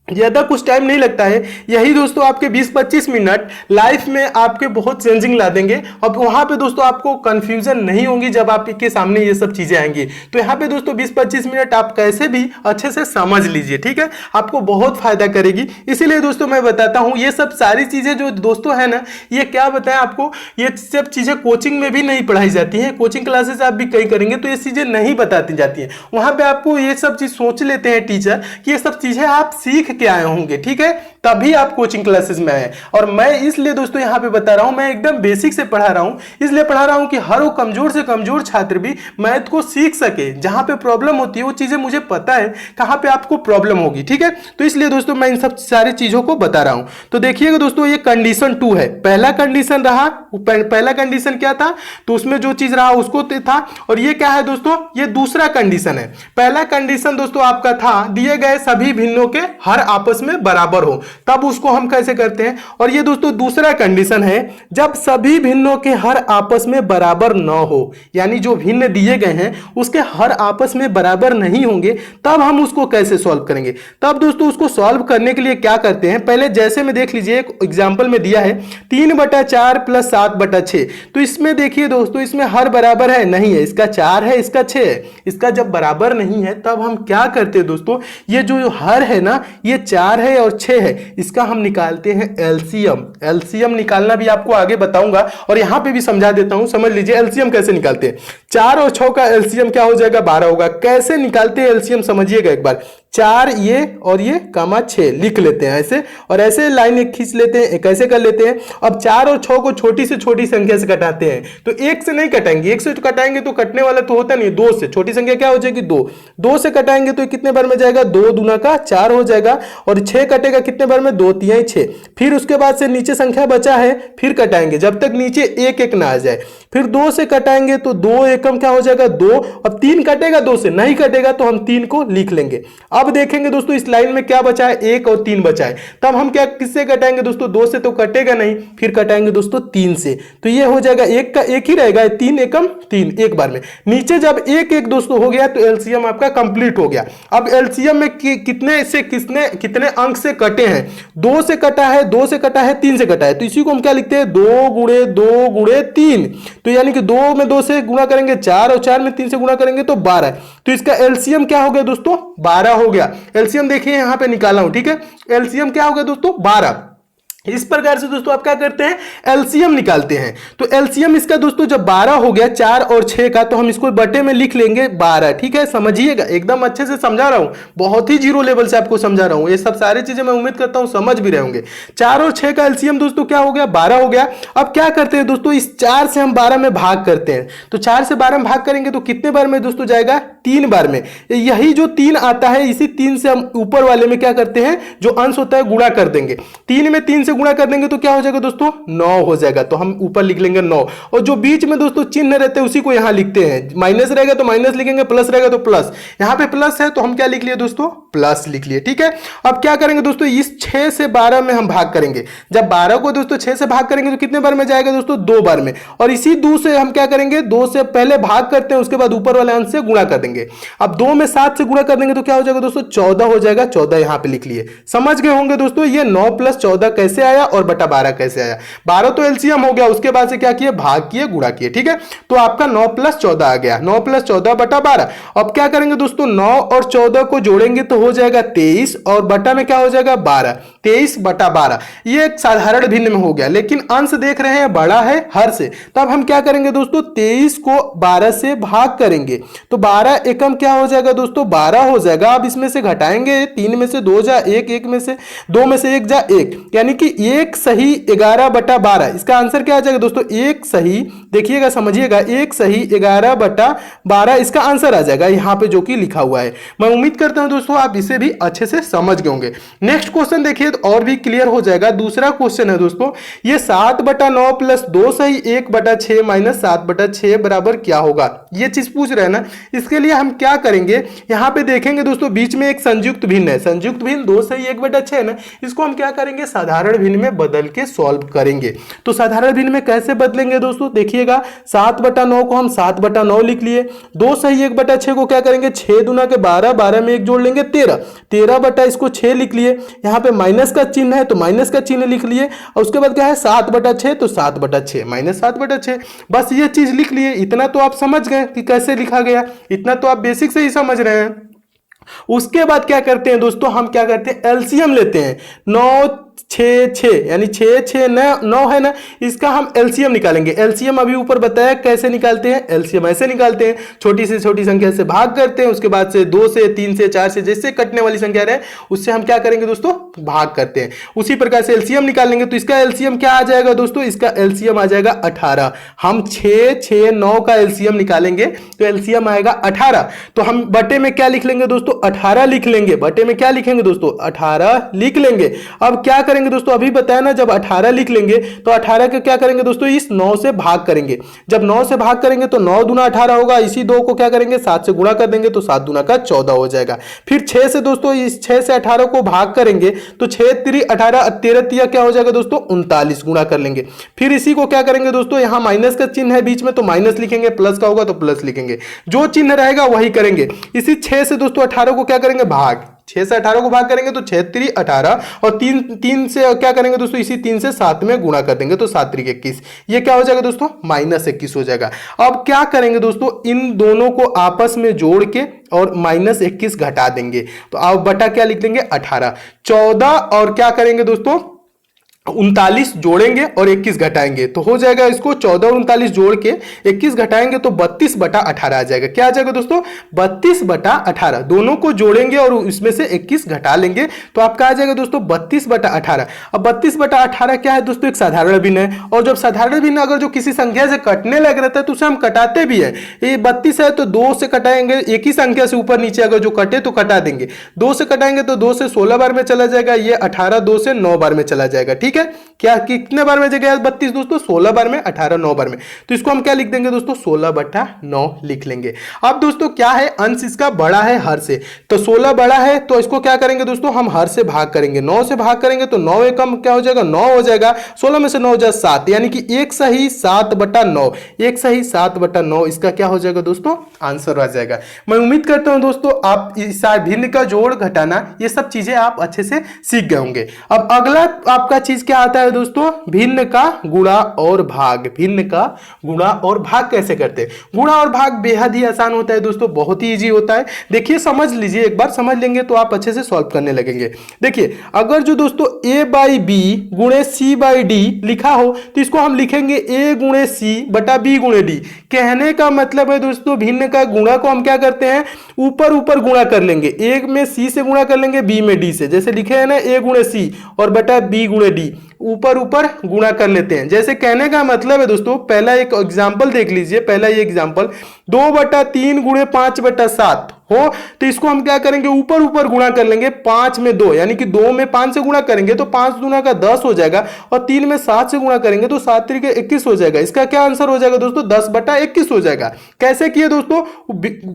ज़्यादा कुछ टाइम नहीं लगता है। यही दोस्तों आपके 20-25 मिनट लाइफ में आपके बहुत चेंजिंग ला देंगे। अब वहाँ पे दोस्तों आपको कंफ्यूजन नहीं होगी जब आपके सामने ये सब चीज़ें आएंगी। तो यहाँ पे दोस्तों 20-25 मिनट आप कैसे भी अच्छे से समझ लीजिए, ठीक है। आपको बहुत फायदा करेगी। इसीलिए दोस्तों मैं बताता हूँ ये सब सारी चीज़ें जो दोस्तों है ना, ये क्या बताएं आपको, ये सब चीज़ें कोचिंग में भी नहीं पढ़ाई जाती हैं। कोचिंग क्लासेस आप भी कई करेंगे तो ये चीज़ें नहीं बताती जाती हैं। वहाँ पर आपको ये सब चीज़ सोच लेते हैं टीचर कि ये सब चीज़ें आप सीख के आए होंगे, ठीक है, तभी आप कोचिंग क्लासेस में आए। और मैं इसलिए दोस्तों यहां पे बता रहा हूं, मैं एकदम बेसिक से पढ़ा रहा हूं। इसलिए पढ़ा रहा हूं कि हर वो कमजोर से कमजोर छात्र भी मैथ को सीख सके। जहां पे प्रॉब्लम होती है वो चीजें मुझे पता है कहां पे आपको प्रॉब्लम होगी, ठीक है। तो इसलिए दोस्तों मैं इन सब सारी चीजों को बता रहा हूं। तो देखिएगा दोस्तों ये कंडीशन 2 है। पहला कंडीशन रहा, पहला कंडीशन क्या था, तो उसमें जो चीज रहा उसको था। और ये क्या है दोस्तों, ये दूसरा कंडीशन है। पहला कंडीशन दोस्तों आपका था दिए गए सभी भिन्नों के हर आपस में बराबर हो, तब उसको हम कैसे करते हैं। और ये दोस्तों दूसरा कंडीशन है जब सभी भिन्नों के हर आपस में बराबर न हो, यानी जो भिन्न दिए गए हैं उसके हर आपस में बराबर नहीं होंगे, तब हम उसको कैसे सॉल्व करेंगे। तब दोस्तों उसको सॉल्व करने के लिए क्या करते हैं, पहले जैसे में देख लीजिए, एक एग्जांपल में दिया है 3/4 + 7/6। तो इसमें देखिए दोस्तों इसमें हर बराबर है नहीं है, इसका 4 है, इसका 6 है। इसका जब बराबर नहीं है तब हम क्या करते हैं दोस्तों, ये जो हर है ना, ये 4 है और 6 है, इसका हम निकालते हैं एलसीएम। एलसीएम निकालना भी आपको आगे बताऊंगा और यहां पे भी समझा देता हूं, समझ लीजिए एलसीएम कैसे निकालते हैं। 4 और 6 का एलसीएम क्या हो जाएगा, 12 होगा। कैसे निकालते हैं एलसीएम समझिएगा एक बार। 4 ये और ये कामा 6 लिख लेते हैं ऐसे, और ऐसे लाइन एक खींच लेते हैं, एक ऐसे कर लेते हैं। अब 4 और 6 को छोटी से छोटी संख्या से कटाते हैं, तो 1 से नहीं कटाएंगे, 1 से कटाएंगे तो कटने वाला तो होता नहीं, 2 से छोटी संख्या क्या हो जाएगी 2, 2 से कटाएंगे तो कितने बार में जाएगा 2 दूना का 4 हो जाएगा, और 6 कटेगा कितने बार में 2 तिहाई 6। फिर उसके बाद से नीचे संख्या बचा है, फिर कटाएंगे जब तक नीचे 1 1 ना आ जाए, फिर 2 से कटाएंगे तो 2 एकम क्या हो जाएगा 2, अब 3 कटेगा, 2 से नहीं कटेगा तो हम 3 को लिख लेंगे। अब देखेंगे दोस्तों इस लाइन में क्या बचा है, 1 और 3 बचा है, तब हम क्या किससे कटाएंगे दोस्तों, 2 से तो कटेगा नहीं, फिर कटाएंगे दोस्तों 3 से, तो ये हो जाएगा 1 का 1 ही रहेगा, 3 एकम 3 एक बार में। नीचे जब 1 1 दोस्तों हो गया तो एलसीएम आपका कंप्लीट हो गया। अब एलसीएम में कितने से कितने अंक से कटे हैं, 2 से कटा है, 2 से कटा है, 3 से कटा है, तो इसी को हम क्या लिखते हैं 2 गुणे 2 गुणे 3, तो यानी कि 2 में 2 से गुणा करेंगे 4 और 4 में 3 से गुणा करेंगे तो 12, तो इसका एलसीएम क्या हो गया दोस्तों 12 हो गया। एलसीएम देखिए यहां पे निकाला हूं, ठीक है, एलसीएम क्या हो गया दोस्तों 12। इस प्रकार से दोस्तों आप क्या करते हैं एलसीएम निकालते हैं। तो एलसीएम इसका दोस्तों जब 12 हो गया 4 और 6 का, तो हम इसको बटे में लिख लेंगे 12, ठीक है, समझिएगा एकदम अच्छे से समझा रहा हूं, बहुत ही जीरो लेवल से आपको समझा रहा हूं, ये सब सारी चीजें मैं उम्मीद करता हूं समझ भी रहे होंगे। 4 और 6 का एलसीएम दोस्तों क्या हो गया 12 हो गया। अब क्या करते हैं दोस्तों, इस 4 से हम 12 में भाग करते हैं, तो 4 से 12 में भाग करेंगे तो कितने बार में दोस्तों जाएगा 3 बार में। यही जो 3 आता है इसी 3 से हम ऊपर वाले में क्या करते हैं, जो अंश होता है गुणा कर देंगे, 3 में 3 से गुणा कर देंगे तो क्या हो जाएगा दोस्तों 9 हो जाएगा, तो हम ऊपर लिख लेंगे 9, और जो बीच में दोस्तों चिन्ह रहते हैं उसी को यहां लिखते हैं, माइनस रहेगा तो माइनस लिखेंगे, प्लस रहेगा तो प्लस, यहां पे प्लस है तो हम क्या लिख लिए दोस्तों प्लस लिख लिए, ठीक है। अब क्या करेंगे दोस्तों, इस 6 से 12 में हम भाग करेंगे, जब 12 को दोस्तों 6 से भाग करेंगे तो कितने बार में जाएगा दोस्तों 2 बार में, और इसी 2 से हम क्या करेंगे 2 से पहले भाग करते हैं, उसके बाद ऊपर वाले अंश से गुणा कर देंगे। अब 2 में 7 से गुणा कर देंगे तो क्या हो जाएगा दोस्तों 14 हो जाएगा, 14 यहां पे लिख लिए। समझ गए होंगे दोस्तों ये 9 + 14 कैसे आया और बटा 12 कैसे आया। 12 तो एलसीएम हो गया, उसके बाद से क्या किए भाग किए गुणा किए, ठीक है, तो आपका 9 + 14 आ गया, 9 + 14 बटा 12। अब क्या करेंगे दोस्तों 9 और 14 को जोड़ेंगे तो हो जाएगा 23, और बटा में क्या हो जाएगा 12, 23 बटा 12। ये एक साधारण भिन्न में हो गया, लेकिन अंश देख रहे हैं बड़ा है हर से, तब हम क्या करेंगे दोस्तों 23 को 12 से भाग करेंगे, तो 12 एकम क्या हो जाएगा दोस्तों 12 हो जाएगा। अब इसमें से घटाएंगे, 3 में से 2 जा 1, 1 में से 2 में से 1 जा 1, यानी कि 1 सही 11 बटा 12। इसका आंसर क्या आ जाएगा दोस्तों 1 सही, देखिएगा समझिएगा, 1 सही 11 बटा 12 इसका आंसर आ जाएगा यहाँ पे जो कि लिखा हुआ है। मैं उम्मीद करता हूं दोस्तों आप इसे भी अच्छे से समझ गए होंगे। नेक्स्ट क्वेश्चन देखिए तो और भी क्लियर हो जाएगा। दूसरा क्वेश्चन है दोस्तों, ये 7 बटा 9 + 2 सही 1 बटा 6 - 7 बटा 6 बराबर क्या होगा, ये चीज पूछ रहे हैं ना। इसके लिए हम क्या करेंगे, यहाँ पे देखेंगे दोस्तों बीच में एक संयुक्त भिन्न है, संयुक्त भिन्न 2 सही 1 बटा 6 ना, इसको हम क्या करेंगे साधारण भिन्न में बदल के सॉल्व करेंगे। तो साधारण भिन्न में कैसे बदलेंगे दोस्तों, देखिएगा 7 बटा 9 को हम 7 बटा 9 लिख लिए, 2 सही 1 बटा 6 को क्या करेंगे 6 दूना के 12, 12 में 1 जोड़ लेंगे 13, 13 बटा इसको 6 लिख लिए, यहाँ पे माइनस का चिन्ह है तो माइनस का चिन्ह लिख लिए, और उसके बाद क्या है 7 बटा 6 तो 7 बटा 6 - 7 बटा 6, बस ये चीज लिख लिए। इतना तो आप समझ गए कि कैसे लिखा गया, इतना तो आप बेसिक से ही समझ रहे हैं। उसके बाद क्या करते हैं दोस्तों, हम क्या करते हैं एलसीएम लेते हैं, 9 6 6 यानी 6 6 9 है ना, इसका हम एलसीएम निकालेंगे। एलसीएम अभी ऊपर बताया कैसे निकालते हैं, एलसीएम ऐसे निकालते हैं, छोटी से छोटी संख्या से भाग करते हैं, उसके बाद से 2 से 3 से 4 से जैसे कटने वाली संख्या रहे उससे हम क्या करेंगे दोस्तों भाग करते हैं, उसी प्रकार से एलसीएम निकालेंगे। तो इसका एलसीएम क्या आ जाएगा दोस्तों, इसका एलसीएम आ जाएगा 18। हम 6 6 9 का एलसीएम निकालेंगे तो एलसीएम आएगा 18, तो हम बटे में क्या लिख लेंगे दोस्तों 18 लिख लेंगे, बटे में क्या लिखेंगे दोस्तों 18 लिख लेंगे। अब क्या करेंगे दोस्तों, अभी बताया ना जब 18 लिख लेंगे तो 18 का क्या करेंगे दोस्तों इस 9 से भाग करेंगे, जब 9 से भाग करेंगे तो 9 दूना 18 होगा, इसी 2 को क्या करेंगे 7 से गुणा कर देंगे तो 7 दूना का 14 हो जाएगा। फिर 6 से दोस्तों इस 6 से 18 को भाग करेंगे तो 6 3 18 13 तिया क्या हो जाएगा दोस्तों 39, गुणा कर लेंगे। फिर इसी को क्या करेंगे दोस्तों, यहां माइनस का चिन्ह है बीच में तो माइनस लिखेंगे, प्लस का होगा तो प्लस लिखेंगे, जो चिन्ह रहेगा वही करेंगे। इसी 6 से दोस्तों 18 को क्या करेंगे भाग, 6 से 18 को भाग करेंगे तो 6 3 18, और 3 से क्या करेंगे दोस्तों इसी 3 से 7 में गुणा कर देंगे तो 7 3 21, ये क्या हो जाएगा दोस्तों -21 हो जाएगा। अब क्या करेंगे दोस्तों, इन दोनों को आपस में जोड़ के और -21 घटा देंगे, तो आप बटा क्या लिख लेंगे 18, 14 और क्या करेंगे दोस्तों 39 जोड़ेंगे और 21 घटाएंगे तो हो जाएगा इसको 14 और 39 जोड़ के 21 घटाएंगे तो 32/18 आ जाएगा। क्या आ जाएगा दोस्तों? 32/18। दोनों को जोड़ेंगे और इसमें से 21 घटा लेंगे तो आपका आ जाएगा दोस्तों 32/18। अब 32/18 क्या है दोस्तों? एक साधारण भिन्न है, और जब साधारण भिन्न अगर जो किसी संख्या से कटने लग रहता है तो उसे हम कटाते भी है। ये 32 है तो 2 से कटाएंगे, एक ही संख्या से ऊपर नीचे अगर जो कटे तो कटा देंगे। 2 से कटाएंगे तो 2 से 16 बार में चला जाएगा, ये 18 2 से 9 बार में चला जाएगा। ठीक है, क्या कितने बार में जगह 32 दोस्तों? 16 बार में, 18 9 बार में। तो इसको हम क्या लिख देंगे दोस्तों? 16/9 लिख लेंगे। अब दोस्तों क्या है, अंश इसका बड़ा है हर से, तो 16 बड़ा है तो इसको क्या करेंगे दोस्तों? हम हर से भाग करेंगे, 9 से भाग करेंगे तो 9 एकम क्या हो जाएगा? 9 हो जाएगा। 16 में से 9 हो जाए 7, यानी कि 1 सही 7/9, 1 सही 7/9 इसका क्या हो जाएगा दोस्तों? आंसर आ जाएगा। मैं उम्मीद करता हूं दोस्तों आप इस भिन्न का जोड़ घटाना ये सब चीजें आप अच्छे से सीख गए होंगे। अब अगला आपका चीज क्या आता है दोस्तों? भिन्न का गुणा और भाग। भिन्न का गुणा और भाग कैसे करते हैं? गुणा और भाग बेहद ही आसान होता है दोस्तों, बहुत ही इजी होता है। देखिए समझ लीजिए, एक बार समझ लेंगे तो आप अच्छे से सॉल्व करने लगेंगे। देखिए अगर जो दोस्तों a/b गुणे c/d लिखा हो तो इसको हम लिखेंगे a गुणे c बटा b गुणे d। कहने का मतलब है दोस्तों भिन्न का गुणा को हम क्या करते हैं? ऊपर ऊपर गुणा कर लेंगे, a में c से गुणा कर लेंगे, b में d से। जैसे लिखे हैं ना a गुणे c और बटा b गुणे d, ऊपर ऊपर गुणा कर लेते हैं। जैसे कहने का मतलब है दोस्तों, पहला एक एग्जांपल देख लीजिए। पहला ये एग्जांपल 2/3 गुणे 5/7 हो तो इसको हम क्या करेंगे? ऊपर ऊपर गुणा कर लेंगे। 5 में 2 यानी कि 2 में 5 से गुणा करेंगे तो 5 दूना का 10 हो जाएगा, और 3 में 7 से गुणा करेंगे तो 7 3 के 21 हो जाएगा। इसका क्या आंसर हो जाएगा दोस्तों? 10/21 हो जाएगा। कैसे किए दोस्तों?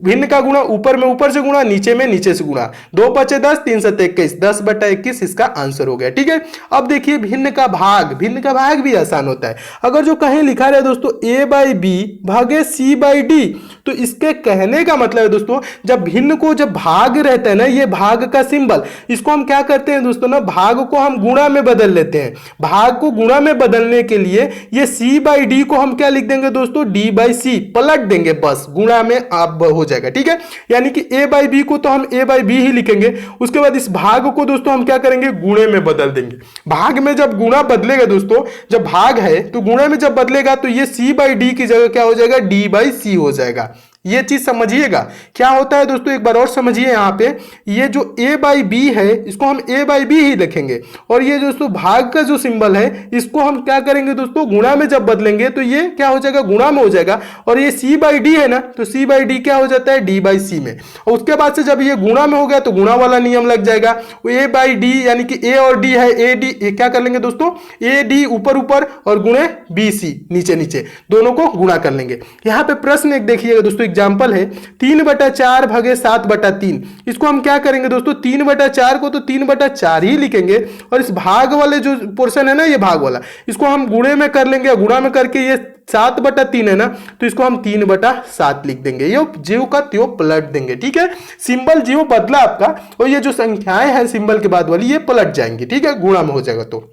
भिन्न का गुणा ऊपर में ऊपर से गुणा, नीचे में नीचे से गुणा। 2 5 10, 3 7 21, 10/21 इसका आंसर हो गया। ठीक है, अब देखिए भिन्न का भाग। भिन्न का भाग भी आसान होता है। अगर जो कहीं लिखा रहे दोस्तों a/b भागे c/d, तो इसके कहने का मतलब है दोस्तों जब भिन्न को जब भाग रहता है ना, ये भाग का सिंबल, इसको हम क्या करते हैं दोस्तों ना, भाग को हम गुणा में बदल लेते हैं। भाग को गुणा में बदलने के लिए ये c/d को हम क्या लिख देंगे दोस्तों? d/c पलट देंगे, बस गुणा में आप हो जाएगा। ठीक है, यानी कि a/b को तो हम a/b ही लिखेंगे। उसके बाद इस भाग को दोस्तों हम क्या करेंगे? गुणे में बदल देंगे। भाग में जब गुणा बदलेगा दोस्तों, जब भाग है तो गुणे में जब बदलेगा तो ये c/d की जगह क्या हो जाएगा? d/c हो जाएगा। ये चीज समझिएगा क्या होता है दोस्तों, एक बार और समझिए। यहाँ पे ये जो a/b है इसको हम a/b ही लिखेंगे, और ये दोस्तों भाग का जो सिंबल है इसको हम क्या करेंगे दोस्तों? गुणा में जब बदलेंगे तो ये क्या हो जाएगा? गुणा में हो जाएगा। और ये c/d है ना, तो c/d क्या हो जाता है? d/c में। और उसके बाद से जब ये गुणा में हो गया तो गुणा वाला नियम लग जाएगा। a/d यानी कि a और d है, ad क्या कर लेंगे दोस्तों? ad ऊपर ऊपर और गुणे bc नीचे नीचे, दोनों को गुणा कर लेंगे। यहाँ पे प्रश्न एक देखिएगा दोस्तों, एग्जाम्पल है 3/4 भागे 7/3। इसको हम क्या करेंगे दोस्तों? 3/4 को तो 3/4 ही लिखेंगे, और इस भाग वाले जो पोर्शन है ना, ये भाग वाला, इसको हम गुणे में कर लेंगे। गुणा में करके ये 7/3 है ना, तो इसको हम 3/7 लिख देंगे। ये जीव का त्यों पलट देंगे। ठीक है, सिंबल जीव बदला आपका, और ये जो संख्याएं हैं सिंबल के बाद वाली ये पलट जाएंगी। ठीक है, गुणा में हो जाएगा। तो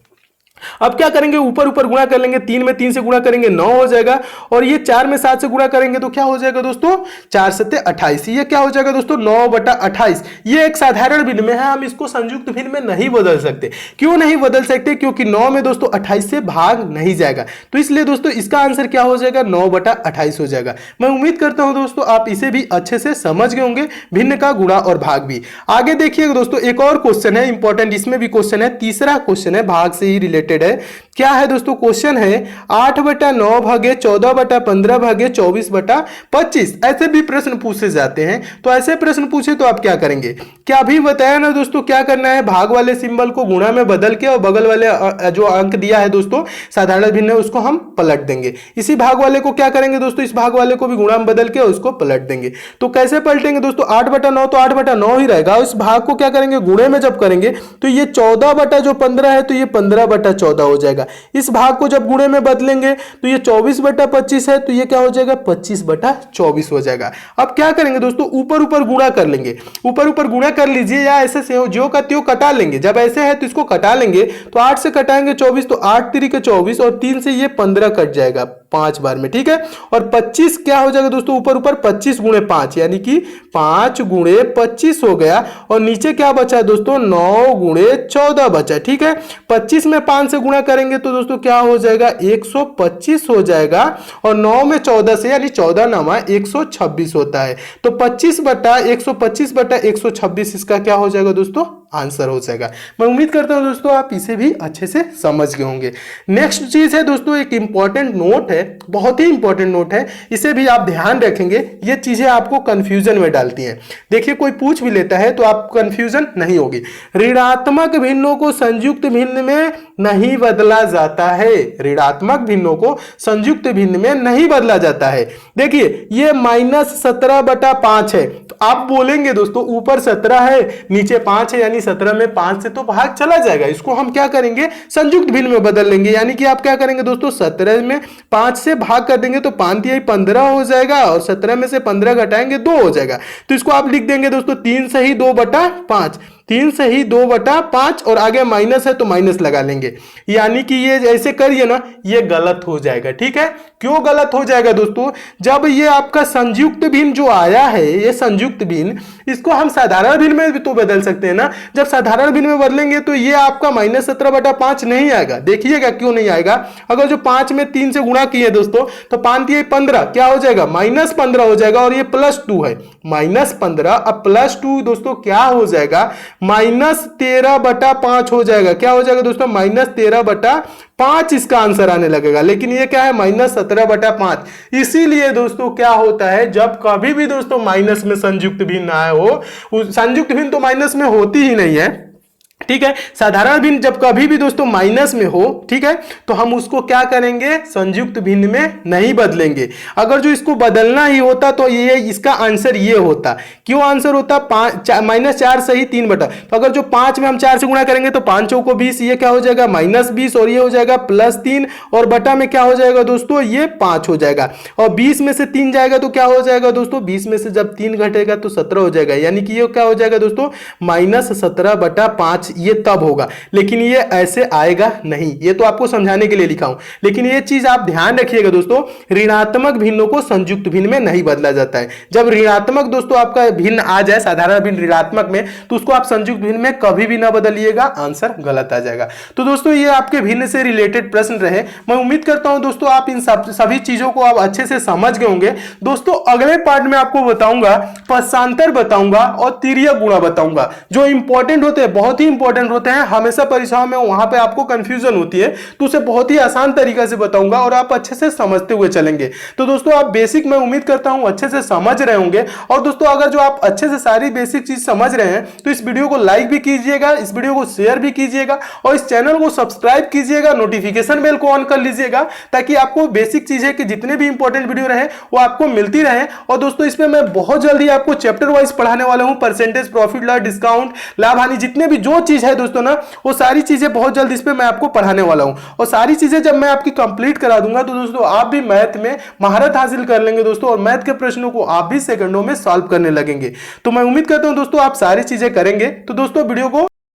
अब क्या करेंगे? ऊपर ऊपर गुणा कर लेंगे। 3 में 3 से गुणा करेंगे 9 हो जाएगा, और ये 4 में 7 से गुणा करेंगे तो क्या हो जाएगा दोस्तों? 4 7 28। ये क्या हो जाएगा दोस्तों? 9/28। ये एक साधारण भिन्न में है, हम इसको संयुक्त भिन्न में नहीं बदल सकते। क्यों नहीं बदल सकते? क्योंकि 9 में दोस्तों 28 से भाग नहीं जाएगा, तो इसलिए दोस्तों इसका आंसर क्या हो जाएगा? 9/28 हो जाएगा। मैं उम्मीद करता हूं दोस्तों आप इसे भी अच्छे से समझ गए होंगे, भिन्न का गुणा और भाग भी। आगे देखिएगा दोस्तों, एक और क्वेश्चन है इंपॉर्टेंट, इसमें भी क्वेश्चन है, तीसरा क्वेश्चन है, भाग से ही रिलेटेड है। क्या है दोस्तों? क्वेश्चन है 8/9 भागे 14/15 भागे 24/25। ऐसे भी प्रश्न पूछे जाते हैं, तो ऐसे प्रश्न पूछे तो आप क्या करेंगे? क्या अभी बताया ना दोस्तों क्या करना है? भाग वाले सिंबल को गुणा में बदल के और बगल वाले जो अंक दिया है दोस्तों साधारण भिन्न है उसको हम पलट देंगे। इसी भाग वाले को क्या करेंगे दोस्तों? इस भाग वाले को भी गुणा में बदल के उसको पलट देंगे। तो कैसे पलटेंगे दोस्तों? 8/9 तो 8/9 ही रहेगा, इस भाग को क्या करेंगे? गुणे में जब करेंगे तो ये 14/15 है तो ये 15/14 हो जाएगा। इस भाग को जब गुणे में बदलेंगे तो ये 24/25 है तो ये क्या हो जाएगा? 25/24 हो जाएगा। अब क्या करेंगे दोस्तों? ऊपर ऊपर गुणा कर लेंगे। ऊपर ऊपर गुणा कर लीजिए, या ऐसे से ज्यों का त्यों कटा लेंगे। जब ऐसे है तो इसको कटा लेंगे, तो 8 से कटाएंगे 24, तो 8 3 के 24, और 3 से ये 15 कट जाएगा 5 बार में। ठीक है, और 25 क्या हो जाएगा दोस्तों? ऊपर ऊपर 25 गुणे 5 यानी कि 5 गुणे 25 हो गया, और नीचे क्या बचा दोस्तों? 9 गुणे 14 बचा। ठीक है, 25 में 5 5 से गुणा करेंगे तो दोस्तों क्या हो जाएगा 125 हो जाएगा, और 9 में 14 से यानी 14 नामा 126 होता है। तो 126 इसका क्या हो जाएगा दोस्तों, आंसर हो जाएगा। मैं उम्मीद करता हूं दोस्तों आप इसे भी अच्छे से समझ गए होंगे। नेक्स्ट चीज है दोस्तों, एक इंपॉर्टेंट नोट है, बहुत ही इंपॉर्टेंट नोट है, इसे भी आप ध्यान रखेंगे, ये चीजें आपको कंफ्यूजन में डालती हैं। देखिए कोई पूछ भी लेता है तो आप कंफ्यूजन नहीं होगी। ऋणात्मक भिन्नों को संयुक्त भिन्न में नहीं बदला जाता है, ऋणात्मक भिन्नों को संयुक्त भिन्न में नहीं बदला जाता है। देखिए ये -17/5 है, तो आप बोलेंगे दोस्तों ऊपर 17 है नीचे 5 है, यानी 17 में 5 से तो भाग चला जाएगा, इसको हम क्या करेंगे संयुक्त भिन्न में बदल लेंगे। यानी कि आप क्या करेंगे दोस्तों 17 में 5 से भाग कर देंगे तो 5 या 15 हो जाएगा, और 17 में से 15 घटाएंगे 2 हो जाएगा। तो इसको आप लिख देंगे दोस्तों 3 सही 2/5, 3 सही 2/5, और आगे माइनस है तो माइनस लगा लेंगे। यानी कि ये ऐसे करिए ना, ये गलत हो जाएगा। ठीक है, क्यों गलत हो जाएगा दोस्तों, जब ये आपका संयुक्त भिन्न जो आया है, ये संयुक्त भिन्न, इसको हम साधारण भिन्न में भी तो बदल सकते हैं ना। जब साधारण भिन्न में बदलेंगे तो ये आपका -17/5 नहीं आएगा। देखिएगा क्यों नहीं आएगा, अगर जो 5 में 3 से गुणा किए दोस्तों तो 5 या 15 क्या हो जाएगा -15 हो जाएगा, और ये +2 है, -15 अब +2 दोस्तों क्या हो जाएगा -13/5 हो जाएगा। क्या हो जाएगा दोस्तों -13/5 इसका आंसर आने लगेगा। लेकिन ये क्या है -17/5। इसीलिए दोस्तों क्या होता है, जब कभी भी दोस्तों माइनस में संयुक्त भिन्न आए हो, संयुक्त भिन्न तो माइनस में होती ही नहीं है, ठीक है, साधारण भिन्न जब कभी भी दोस्तों माइनस में हो, ठीक है, तो हम उसको क्या करेंगे संयुक्त भिन्न में नहीं बदलेंगे। अगर जो इसको बदलना ही होता तो ये इसका आंसर ये होता। क्यों आंसर होता, -4 सही 3/, तो अगर जो 5 में हम 4 से गुणा करेंगे तो 5 चौको 20, ये क्या हो जाएगा -20, और ये हो जाएगा +3, और बटा में क्या हो जाएगा दोस्तों ये 5 हो जाएगा, और 20 में से 3 जाएगा तो क्या हो जाएगा दोस्तों 20 में से जब 3 घटेगा तो 17 हो जाएगा। यानी कि ये क्या हो जाएगा दोस्तों -17/5, ये तब होगा। लेकिन ये ऐसे आएगा नहीं, ये तो आपको समझाने के लिए लिखा हूं। लेकिन ये चीज आप ध्यान रखिएगा दोस्तों, ऋणात्मक भिन्नों को संयुक्त भिन्न में नहीं बदला जाता है। जब ऋणात्मक दोस्तों आपका भिन्न आ जाए साधारण भिन्न ऋणात्मक में, तो उसको आप संयुक्त भिन्न में कभी भी ना बदलिएगा, आंसर गलत आ जाएगा। तो दोस्तों ये आपके भिन्न से रिलेटेड प्रश्न रहे। मैं उम्मीद करता हूं दोस्तों आप इन सभी चीजों को आप अच्छे से समझ गए होंगे। दोस्तों अगले पार्ट में आपको बताऊंगा, पक्षांतर बताऊंगा और तिर्यक गुणा बताऊंगा, जो इंपॉर्टेंट होते हैं, बहुत ही इंपॉर्टेंट होते हैं। हमेशा परीक्षाओं में वहां पे आपको कंफ्यूजन होती है, तो उसे बहुत ही आसान तरीके से बताऊंगा और आप अच्छे से समझते हुए चलेंगे। तो दोस्तों आप बेसिक मैं उम्मीद करता हूं अच्छे से समझ रहे होंगे। और दोस्तों अगर जो आप अच्छे से सारी बेसिक चीज समझ रहे हैं तो इस वीडियो को लाइक भी कीजिएगा, इस वीडियो को शेयर भी कीजिएगा, और इस चैनल को सब्सक्राइब कीजिएगा, नोटिफिकेशन बेल को ऑन कर लीजिएगा, ताकि आपको बेसिक चीजें कि जितने भी इंपॉर्टेंट वीडियो रहे वो आपको मिलती रहे। और दोस्तों इसमें मैं बहुत जल्दी आपको चैप्टर वाइज पढ़ाने वाला हूं, परसेंटेज, प्रॉफिट लॉस, डिस्काउंट, लाभ हानि, जितने भी जो चीज है दोस्तों ना, वो सारी चीजें बहुत जल्द इस पे मैं आपको पढ़ाने वाला हूं। और सारी चीजें जब मैं आपकी कंप्लीट करा दूंगा तो दोस्तों आप भी मैथ में महारत हासिल कर लेंगे दोस्तों, और मैथ के प्रश्नों को आप भी सेकंडों में सॉल्व करने लगेंगे। तो मैं उम्मीद करता हूं दोस्तों आप सारी चीजें करेंगे। तो दोस्तों वीडियो को